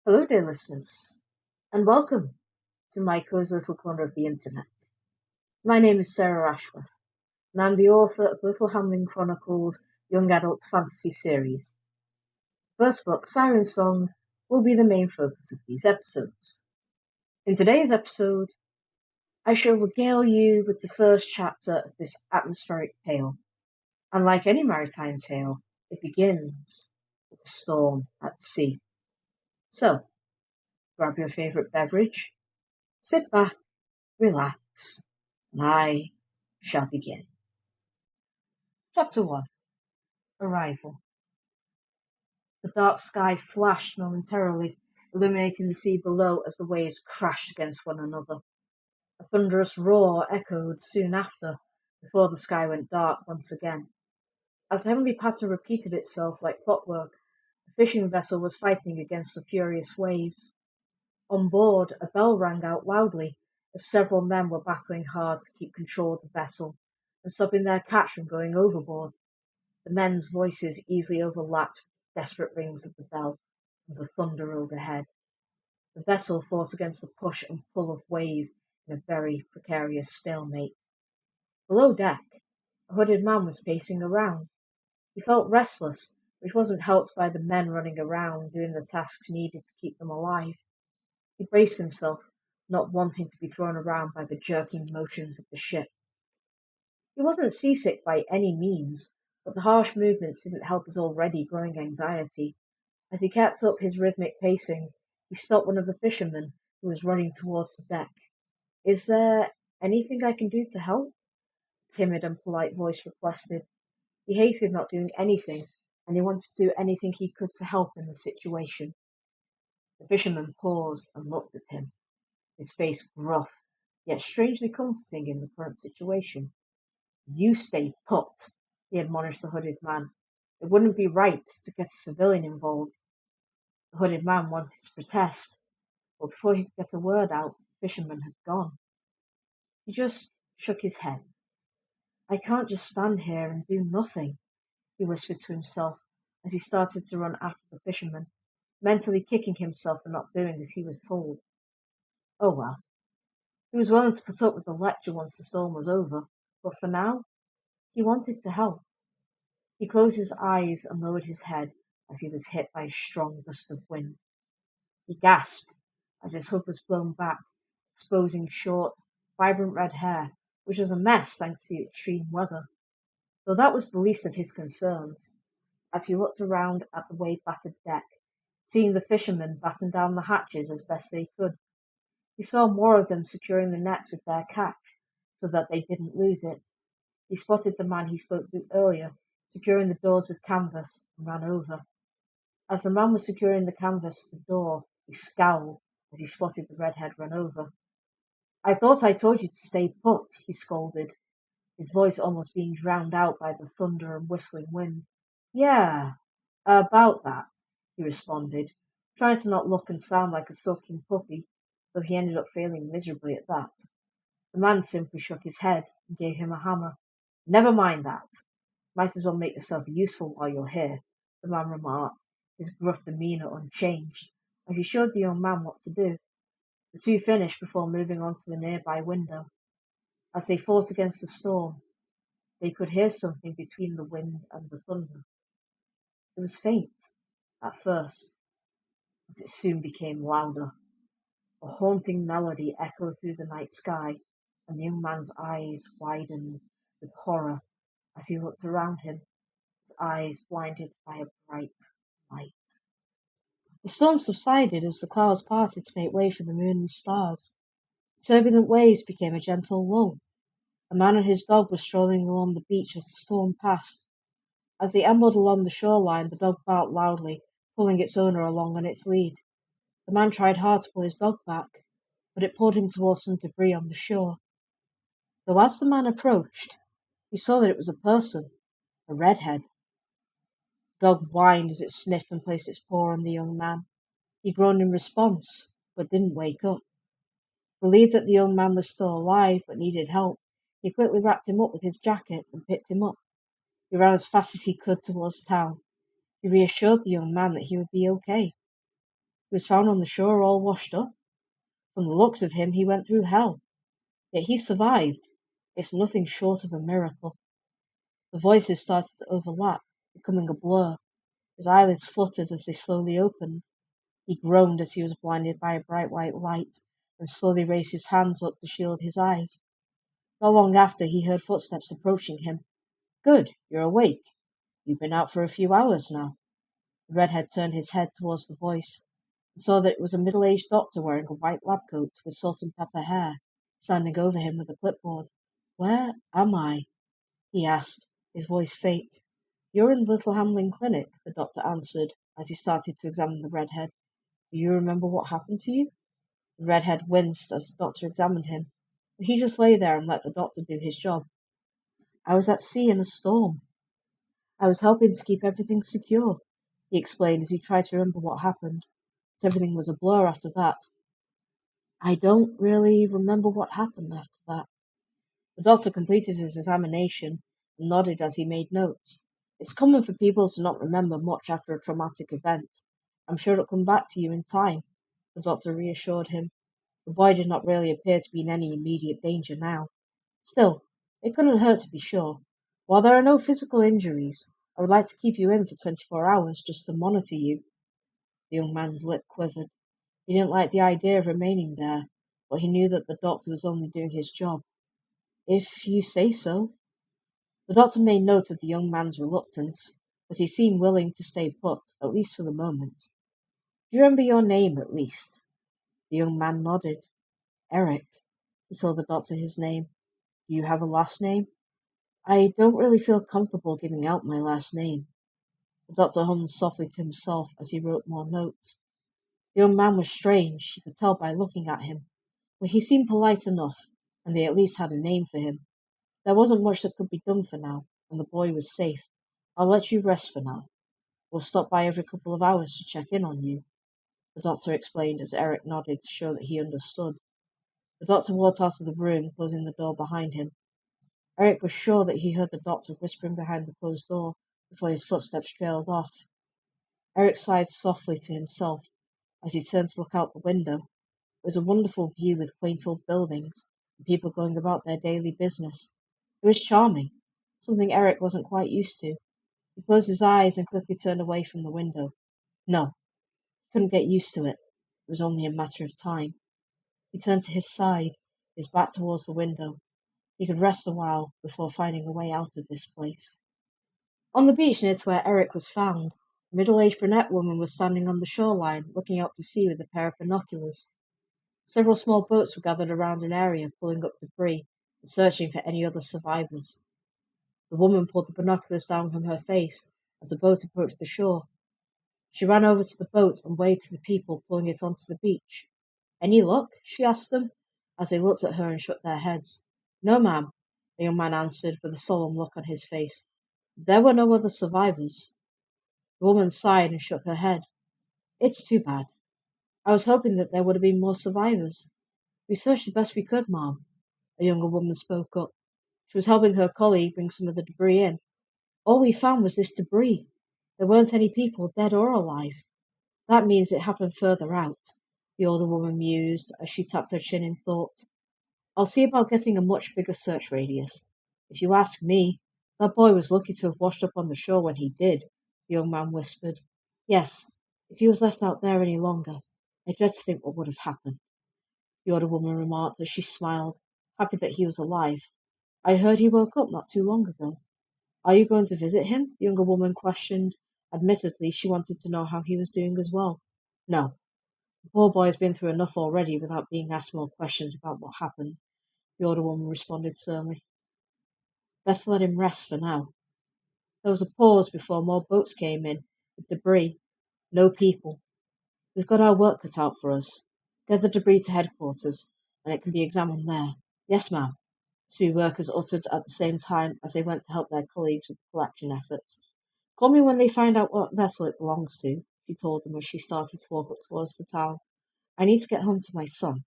Hello dear listeners, and welcome to my cozy little corner of the internet. My name is Sarah Ashworth, and I'm the author of Little Hamlin Chronicles young adult fantasy series. First book, Sirensong, will be the main focus of these episodes. In today's episode, I shall regale you with the first chapter of this atmospheric tale. And like any maritime tale, it begins with a storm at sea. So, grab your favourite beverage, sit back, relax, and I shall begin. Chapter 1. Arrival. The dark sky flashed momentarily, illuminating the sea below as the waves crashed against one another. A thunderous roar echoed soon after, before the sky went dark once again. As the heavenly pattern repeated itself like clockwork, the fishing vessel was fighting against the furious waves. On board, a bell rang out loudly, as several men were battling hard to keep control of the vessel and stopping their catch from going overboard. The men's voices easily overlapped with the desperate rings of the bell and the thunder overhead. The vessel fought against the push and pull of waves in a very precarious stalemate. Below deck, a hooded man was pacing around. He felt restless, which wasn't helped by the men running around doing the tasks needed to keep them alive. He braced himself, not wanting to be thrown around by the jerking motions of the ship. He wasn't seasick by any means, but the harsh movements didn't help his already growing anxiety. As he kept up his rhythmic pacing, he stopped one of the fishermen who was running towards the deck. "Is there anything I can do to help?" a timid and polite voice requested. He hated not doing anything, and he wanted to do anything he could to help in the situation. The fisherman paused and looked at him, his face gruff, yet strangely comforting in the current situation. "You stay put," he admonished the hooded man. "It wouldn't be right to get a civilian involved." The hooded man wanted to protest, but before he could get a word out, the fisherman had gone. He just shook his head. "I can't just stand here and do nothing," he whispered to himself as he started to run after the fisherman, mentally kicking himself for not doing as he was told. Oh well. He was willing to put up with the lecture once the storm was over, but for now, he wanted to help. He closed his eyes and lowered his head as he was hit by a strong gust of wind. He gasped as his hood was blown back, exposing short, vibrant red hair, which was a mess thanks to the extreme weather. Though that was the least of his concerns, as he looked around at the wave-battered deck, seeing the fishermen batten down the hatches as best they could. He saw more of them securing the nets with their catch, so that they didn't lose it. He spotted the man he spoke to earlier, securing the doors with canvas, and ran over. As the man was securing the canvas to the door, he scowled as he spotted the redhead run over. "I thought I told you to stay put," he scolded, his voice almost being drowned out by the thunder and whistling wind. "Yeah, about that," he responded, trying to not look and sound like a sulking puppy, though he ended up failing miserably at that. The man simply shook his head and gave him a hammer. "Never mind that. Might as well make yourself useful while you're here," the man remarked, his gruff demeanour unchanged, as he showed the young man what to do. The two finished before moving on to the nearby window. As they fought against the storm, they could hear something between the wind and the thunder. It was faint, at first, but it soon became louder. A haunting melody echoed through the night sky, and the young man's eyes widened with horror as he looked around him, his eyes blinded by a bright light. The storm subsided as the clouds parted to make way for the moon and stars. The turbulent waves became a gentle lull. A man and his dog were strolling along the beach as the storm passed. As they ambled along the shoreline, the dog barked loudly, pulling its owner along on its lead. The man tried hard to pull his dog back, but it pulled him towards some debris on the shore. Though as the man approached, he saw that it was a person, a redhead. The dog whined as it sniffed and placed its paw on the young man. He groaned in response, but didn't wake up. Believed that the young man was still alive but needed help, he quickly wrapped him up with his jacket and picked him up. He ran as fast as he could towards town. He reassured the young man that he would be okay. He He was found on the shore all washed up. From the looks of him, he went through hell. Yet he survived. It's nothing short of a miracle. The voices started to overlap, becoming a blur. His eyelids fluttered as they slowly opened. He groaned as he was blinded by a bright white light, and slowly raised his hands up to shield his eyes. Not long after, he heard footsteps approaching him. "Good, you're awake. You've been out for a few hours now." The redhead turned his head towards the voice, and saw that it was a middle-aged doctor wearing a white lab coat with salt and pepper hair, standing over him with a clipboard. "Where am I?" he asked, his voice faint. "You're in the Little Hamlin Clinic," the doctor answered, as he started to examine the redhead. "Do you remember what happened to you?" The redhead winced as the doctor examined him, but he just lay there and let the doctor do his job. "I was at sea in a storm. I was helping to keep everything secure," he explained as he tried to remember what happened. But everything was a blur after that. "I don't really remember what happened after that." The doctor completed his examination and nodded as he made notes. "It's common for people to not remember much after a traumatic event. I'm sure it'll come back to you in time," the doctor reassured him. The boy did not really appear to be in any immediate danger now. "Still, it couldn't hurt to be sure. While there are no physical injuries, I would like to keep you in for 24 hours just to monitor you." The young man's lip quivered. He didn't like the idea of remaining there, but he knew that the doctor was only doing his job. "If you say so." The doctor made note of the young man's reluctance, but he seemed willing to stay put, at least for the moment. "Do you remember your name, at least?" The young man nodded. "Eric." He told the doctor his name. "Do you have a last name?" "I don't really feel comfortable giving out my last name." The doctor hummed softly to himself as he wrote more notes. The young man was strange, she could tell by looking at him, but he seemed polite enough, and they at least had a name for him. There wasn't much that could be done for now, and the boy was safe. "I'll let you rest for now. We'll stop by every couple of hours to check in on you," the doctor explained as Eric nodded to show that he understood. The doctor walked out of the room, closing the door behind him. Eric was sure that he heard the doctor whispering behind the closed door before his footsteps trailed off. Eric sighed softly to himself as he turned to look out the window. It was a wonderful view with quaint old buildings and people going about their daily business. It was charming, something Eric wasn't quite used to. He closed his eyes and quickly turned away from the window. No, he couldn't get used to it. It was only a matter of time. He turned to his side, his back towards the window. He could rest a while before finding a way out of this place. On the beach near to where Eric was found, a middle-aged brunette woman was standing on the shoreline, looking out to sea with a pair of binoculars. Several small boats were gathered around an area, pulling up debris and searching for any other survivors. The woman pulled the binoculars down from her face as the boat approached the shore. She ran over to the boat and waved to the people pulling it onto the beach. "Any luck?" she asked them, as they looked at her and shook their heads. "No, ma'am," the young man answered with a solemn look on his face. "There were no other survivors." The woman sighed and shook her head. "It's too bad. I was hoping that there would have been more survivors." "We searched the best we could, ma'am," a younger woman spoke up. She was helping her colleague bring some of the debris in. "All we found was this debris. There weren't any people, dead or alive." "That means it happened further out," the older woman mused as she tapped her chin in thought. "I'll see about getting a much bigger search radius. If you ask me, that boy was lucky to have washed up on the shore when he did," the young man whispered. "Yes, if he was left out there any longer, I dread to think what would have happened," the older woman remarked as she smiled, happy that he was alive. "I heard he woke up not too long ago." "Are you going to visit him?" the younger woman questioned. Admittedly, she wanted to know how he was doing as well. "No. The poor boy has been through enough already without being asked more questions about what happened," the older woman responded sternly. "Best let him rest for now." There was a pause before more boats came in, with debris. No people. "We've got our work cut out for us. Get the debris to headquarters, and it can be examined there." "Yes, ma'am," two workers uttered at the same time as they went to help their colleagues with the collection efforts. "Call me when they find out what vessel it belongs to," she told them as she started to walk up towards the town. "I need to get home to my son."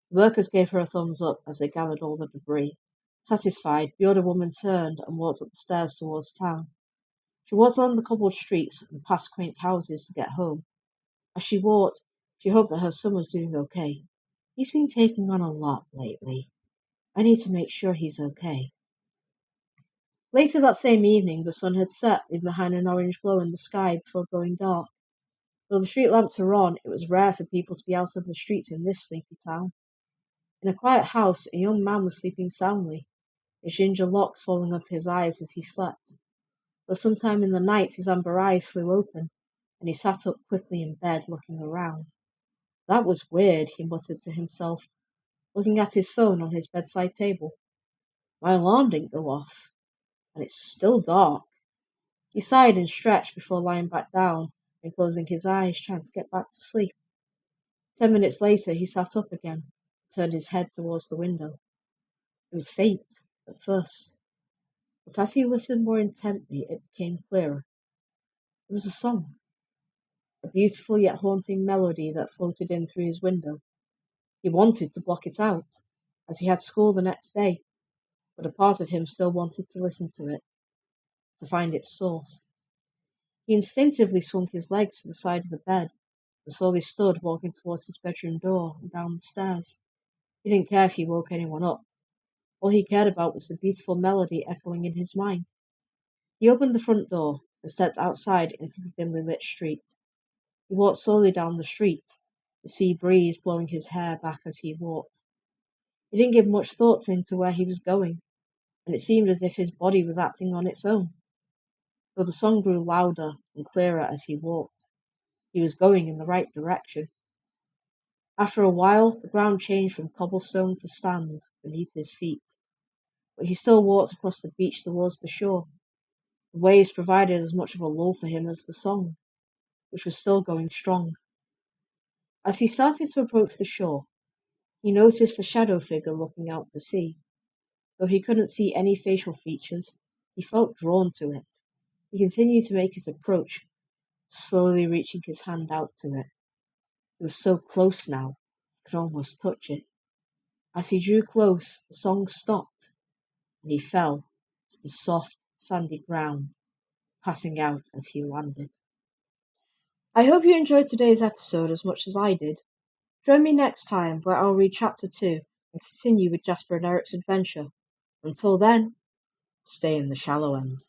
The workers gave her a thumbs up as they gathered all the debris. Satisfied, the older woman turned and walked up the stairs towards town. She walked along the cobbled streets and past quaint houses to get home. As she walked, she hoped that her son was doing okay. "He's been taking on a lot lately. I need to make sure he's okay." Later that same evening, the sun had set, leaving behind an orange glow in the sky before going dark. Though the street lamps were on, it was rare for people to be out on the streets in this sleepy town. In a quiet house, a young man was sleeping soundly, his ginger locks falling onto his eyes as he slept. Though sometime in the night his amber eyes flew open, and he sat up quickly in bed, looking around. "That was weird," he muttered to himself, looking at his phone on his bedside table. "My alarm didn't go off, and it's still dark." He sighed and stretched before lying back down and closing his eyes, trying to get back to sleep. 10 minutes later he sat up again, and turned his head towards the window. It was faint at first, but as he listened more intently it became clearer. It was a song, a beautiful yet haunting melody that floated in through his window. He wanted to block it out, as he had school the next day, but a part of him still wanted to listen to it, to find its source. He instinctively swung his legs to the side of the bed, and slowly stood, walking towards his bedroom door and down the stairs. He didn't care if he woke anyone up. All he cared about was the beautiful melody echoing in his mind. He opened the front door and stepped outside into the dimly lit street. He walked slowly down the street, the sea breeze blowing his hair back as he walked. He didn't give much thought into where he was going, and it seemed as if his body was acting on its own. Though the song grew louder and clearer as he walked, he was going in the right direction. After a while, the ground changed from cobblestone to sand beneath his feet, but he still walked across the beach towards the shore. The waves provided as much of a lull for him as the song, which was still going strong. As he started to approach the shore, he noticed a shadow figure looking out to sea. Though he couldn't see any facial features, he felt drawn to it. He continued to make his approach, slowly reaching his hand out to it. It was so close now, he could almost touch it. As he drew close, the song stopped, and he fell to the soft, sandy ground, passing out as he landed. I hope you enjoyed today's episode as much as I did. Join me next time where I'll read Chapter 2 and continue with Jasper and Eric's adventure. Until then, stay in the shallow end.